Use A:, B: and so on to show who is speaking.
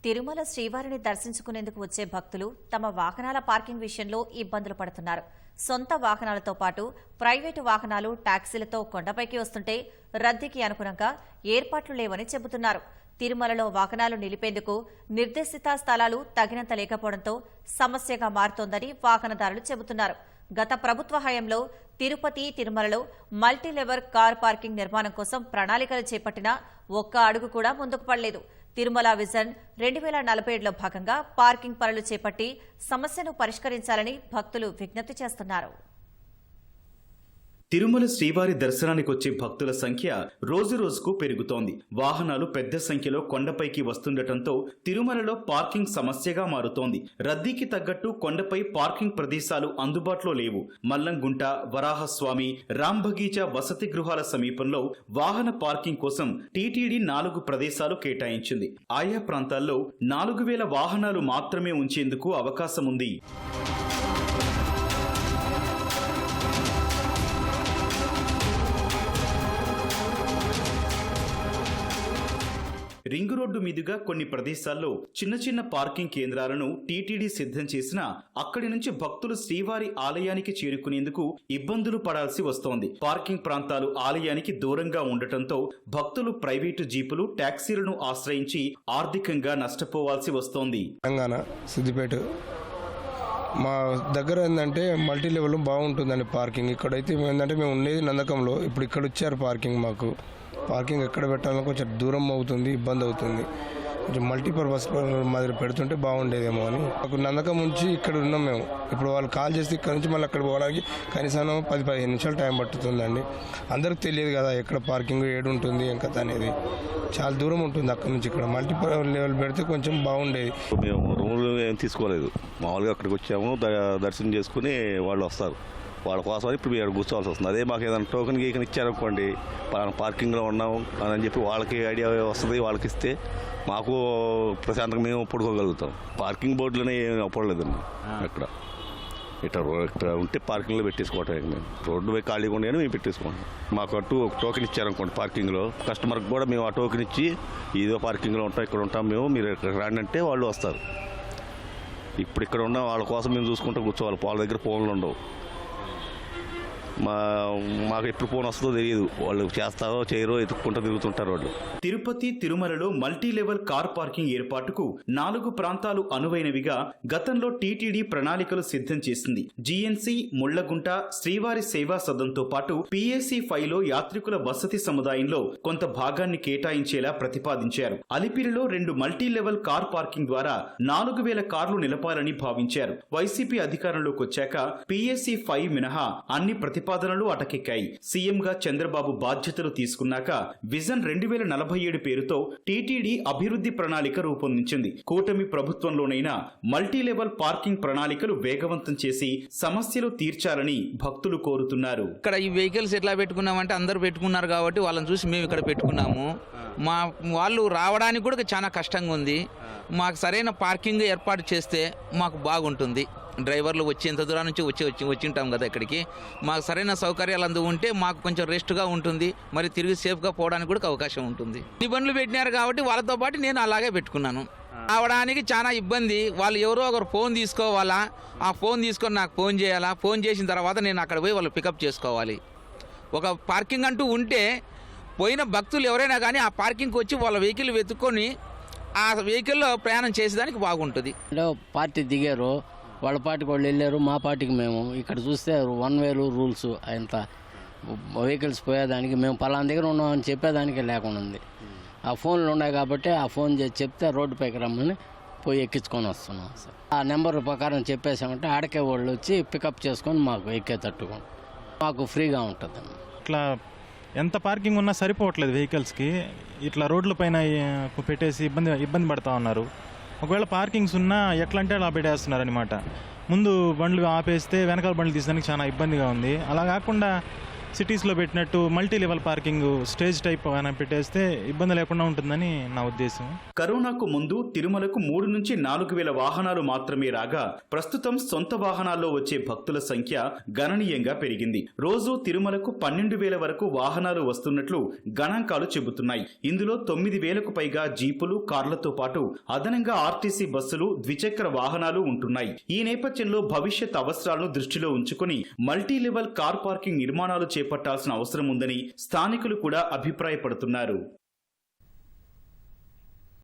A: తిరుమల శ్రీవారిని దర్శించుకునేందుకు వచ్చే భక్తులు తమ వాహనాల పార్కింగ్ విషయంలో ఇబ్బందులు పడుతున్నారు. సొంత వాహనాలతో పాటు ప్రైవేటు వాహనాలు, టాక్సీలతో కొండపైకి వస్తుంటే రద్దీకి అనుగుణంగా ఏర్పాట్లు లేవని చెబుతున్నారు. తిరుమలలో వాహనాలు నిలిపేందుకు నిర్దేశిత స్థలాలు తగినంత లేకపోవడంతో సమస్యగా మారుతోందని వాహనదారులు చెబుతున్నారు. గత ప్రభుత్వ హయాంలో తిరుపతి, తిరుమలలో మల్టీలెవెల్ కార్ పార్కింగ్ నిర్మాణం కోసం ప్రణాళికలు చేపట్టినా ఒక్క అడుగు కూడా ముందుకు పడలేదు. తిరుమల విజన్ 2047లో భాగంగా పార్కింగ్ పనులు చేపట్టి సమస్యను పరిష్కరించాలని భక్తులు విజ్ఞప్తి చేస్తున్నారు.
B: తిరుమల శ్రీవారి దర్శనానికి వచ్చే భక్తుల సంఖ్య రోజురోజుకు పెరుగుతోంది. వాహనాలు పెద్ద సంఖ్యలో కొండపైకి వస్తుండటంతో తిరుమలలో పార్కింగ్ సమస్యగా మారుతోంది. రద్దీకి తగ్గట్టు కొండపై పార్కింగ్ ప్రదేశాలు అందుబాటులో లేవు. మల్లంగుంట, వరాహస్వామి, రాంబగీచా వసతి గృహాల సమీపంలో వాహన పార్కింగ్ కోసం టీటీడీ 4 ప్రదేశాలు కేటాయించింది. ఆయా ప్రాంతాల్లో 4000 వాహనాలు మాత్రమే ఉంచేందుకు అవకాశం ఉంది. రింగు రోడ్డు మీదుగా కొన్ని ప్రదేశాల్లో చిన్న చిన్న పార్కింగ్ కేంద్రాలను టీటీడీ సిద్ధం చేసినా అక్కడి నుంచి భక్తులు శ్రీవారి ఆలయానికి చేరుకునేందుకు ఇబ్బందులు పడాల్సి వస్తోంది. పార్కింగ్ ప్రాంతాలు ఆలయానికి దూరంగా ఉండటంతో భక్తులు ప్రైవేటు జీపులు, టాక్సీలను ఆశ్రయించి ఆర్థికంగా నష్టపోవాల్సి వస్తోంది.
C: తెలంగాణ సిద్దిపేట మా దగ్గర ఏంటంటే మల్టీ లెవెల్ బాగుంటుందండి పార్కింగ్. ఇక్కడైతే ఏంటంటే మేము ఉండేది నందకంలో, ఇప్పుడు ఇక్కడ వచ్చారు పార్కింగ్. మాకు పార్కింగ్ ఎక్కడ పెట్టాలో కొంచెం దూరం అవుతుంది, ఇబ్బంది అవుతుంది. కొంచెం మల్టీపర్పస్ మాదిరి పెడుతుంటే బాగుండేదేమో అని మాకు నందకం నుంచి ఇక్కడ ఉన్నాం మేము. ఇప్పుడు వాళ్ళు కాల్ చేస్తే ఇక్కడ నుంచి మళ్ళీ అక్కడ పోవడానికి కనీసం 10-15 నిమిషాలు టైం పట్టుతుందండి. అందరికి తెలియదు కదా ఎక్కడ పార్కింగ్ ఏడు ఉంటుంది ఎంత అనేది, చాలా దూరం ఉంటుంది అక్కడ నుంచి. ఇక్కడ మల్టీపర్పస్ లెవెల్ పెడితే కొంచెం బాగుండేది.
D: మేము రూమ్లు ఏం తీసుకోలేదు, మామూలుగా అక్కడికి వచ్చాము, దర్శనం చేసుకుని వాళ్ళు వస్తారు. వాళ్ళ కోసం ఇప్పుడు మీరు కూర్చోవాల్సి వస్తుంది. అదే మాకు ఏదైనా టోకెన్ గీకన్ ఇచ్చారనుకోండి, పార్కింగ్లో ఉన్నాం అని చెప్పి వాళ్ళకి ఐడియా వస్తుంది. వాళ్ళకి ఇస్తే మాకు ప్రశాంతంగా మేము పడుకోగలుగుతాం. పార్కింగ్ బోర్డులోనే ఏమి అవ్వలేదండి. ఇక్కడ ఉంటే పార్కింగ్లో పెట్టేసుకోవటం. మేము రోడ్డు పోయి ఖాళీగా ఉండేది మేము పెట్టేసుకుంటాం. మాకు టోకెన్ ఇచ్చారనుకోండి పార్కింగ్లో, కస్టమర్కి కూడా మేము ఆ టోకెన్ ఇచ్చి ఇదో పార్కింగ్లో ఉంటాం, ఇక్కడ ఉంటాం మేము, మీరు ఇక్కడ రాండి అంటే వాళ్ళు వస్తారు. ఇప్పుడు ఇక్కడ ఉన్న వాళ్ళ కోసం మేము చూసుకుంటూ కూర్చోవాలి. వాళ్ళ దగ్గర ఫోన్లు ఉండవు. మాకు ఎప్పుడు ఫోన్ వస్తుందో తెలియదు. వాళ్ళు చేస్తారో చేయరో ఎత్తుక్కుంటూ తిరుగుతుంటారు వాళ్ళు.
B: తిరుపతి, తిరుమలలో మల్టీ లెవెల్ కార్ పార్కింగ్ ఏర్పాటుకు 4 ప్రాంతాలు అనువైనవిగా గతంలో టీటీడీ ప్రణాళికలు సిద్ధం చేసింది. జీఎన్సీ, ముళ్లగుంట, శ్రీవారి సేవా సదంతో పాటు PAC 5లో యాత్రికుల వసతి సముదాయంలో కొంత భాగాన్ని కేటాయించేలా ప్రతిపాదించారు. అలిపిరిలో 2 మల్టీ లెవెల్ కార్ పార్కింగ్ ద్వారా 4000 కార్లు నిలపాలని భావించారు. వైసీపీ అధికారంలోకి వచ్చాక PAC 5 మినహా అన్ని ప్రతిపాదనలు అటకెక్కాయి. సీఎంగా చంద్రబాబు బాధ్యతలు తీసుకున్నాక విజన్ 2047 పేరుతో టీటీడీ అభివృద్ధి ప్రణాళిక రూపొందించింది. కూటమి ప్రభుత్వంలోనైనా మల్టీ లెవెల్ పార్కింగ్ ప్రణాళికలు వేగవంతం చేసి సమస్యలు తీర్చాలని భక్తులు కోరుతున్నారు.
E: ఇక్కడ ఈ వెహికల్స్ ఎట్లా పెట్టుకున్నామంటే అందరూ పెట్టుకున్నారు కాబట్టి వాళ్ళని చూసి మేము ఇక్కడ పెట్టుకున్నాము. మా వాళ్ళు రావడానికి కూడా చాలా కష్టంగా ఉంది. మాకు సరైన పార్కింగ్ ఏర్పాటు చేస్తే మాకు బాగుంటుంది. డ్రైవర్లు వచ్చేంత దూరం నుంచి వచ్చి ఉంటాం కదా ఇక్కడికి. మాకు సరైన సౌకర్యాలు అందు ఉంటే మాకు కొంచెం రెస్ట్గా ఉంటుంది, మరి తిరిగి సేఫ్గా పోవడానికి కూడా అవకాశం ఉంటుంది. ఈ బండ్లు పెట్టినారు కాబట్టి వాళ్ళతో పాటు నేను అలాగే పెట్టుకున్నాను. రావడానికి చాలా ఇబ్బంది. వాళ్ళు ఎవరో ఒకరు ఫోన్ తీసుకోవాలా, ఆ ఫోన్ తీసుకొని నాకు ఫోన్ చేయాలా, ఫోన్ చేసిన తర్వాత నేను అక్కడ పోయి వాళ్ళు పికప్ చేసుకోవాలి. ఒక పార్కింగ్ అంటూ ఉంటే పోయిన భక్తులు ఎవరైనా కానీ ఆ పార్కింగ్కి వచ్చి వాళ్ళ వెహికల్ వెతుక్కొని ఆ వెహికల్లో ప్రయాణం చేసేదానికి బాగుంటుంది.
F: పార్టీ దిగారు, వాళ్ళ పార్టీకి వాళ్ళు వెళ్ళారు, మా పార్టీకి మేము. ఇక్కడ చూస్తే 1 వే రూల్స్, అంత వెహికల్స్ పోయేదానికి మేము పలానా దగ్గర ఉన్నామని చెప్పేదానికి లేకుండా ఉంది. ఆ ఫోన్లు ఉన్నాయి కాబట్టి ఆ ఫోన్ చేసి చెప్తే రోడ్డు పైకి రమ్మని పోయి ఎక్కించుకొని వస్తున్నాం సార్. ఆ నెంబర్ ప్రకారం చెప్పేసామంటే ఆడకే వాళ్ళు వచ్చి పికప్ చేసుకొని మాకు ఎక్కేటట్టుగా మాకు ఫ్రీగా ఉంటుంది.
G: ఇట్లా ఎంత పార్కింగ్ ఉన్నా సరిపోవట్లేదు వెహికల్స్కి. ఇట్లా రోడ్ల పైన పెట్టేసి ఇబ్బంది పడుతూ ఉన్నారు. ఒకవేళ పార్కింగ్స్ ఉన్నా ఎట్లా అంటే అలా పెట్టేస్తున్నారు అనమాట. ముందు బండ్లు ఆపేస్తే వెనకాల బండ్లు తీసడానికి చాలా ఇబ్బందిగా ఉంది. అలా కాకుండా సిటీస్లో పెట్టినట్టు multi level parking stage type అని పెట్టేస్తే ఇబ్బంది లేకుండా ఉంటుందని నా ఉద్దేశం.
B: కరోనాకు ముందు తిరుమలకు 3 నుంచి 4 వేల వాహనాలు మాత్రమే రాగా ప్రస్తుతం సొంత వాహనాల్లో వచ్చే భక్తుల సంఖ్య గణనీయంగా పెరిగింది. రోజు తిరుమలకు 12,000 వరకు వాహనాలు వస్తున్నట్లు గణాంకాలు చెబుతున్నాయి. ఇందులో 9,000కు పైగా జీపులు, కార్లతో పాటు అదనంగా ఆర్టీసీ బస్సులు, ద్విచక్ర వాహనాలు ఉంటున్నాయి. ఈ నేపథ్యంలో భవిష్యత్ అవసరాలను దృష్టిలో ఉంచుకుని మల్టీ లెవెల్ కార్ పార్కింగ్ నిర్మాణాలు చేపట్టాల్సిన అవసరం ఉందని స్థానికులు కూడా అభిప్రాయపడుతున్నారు.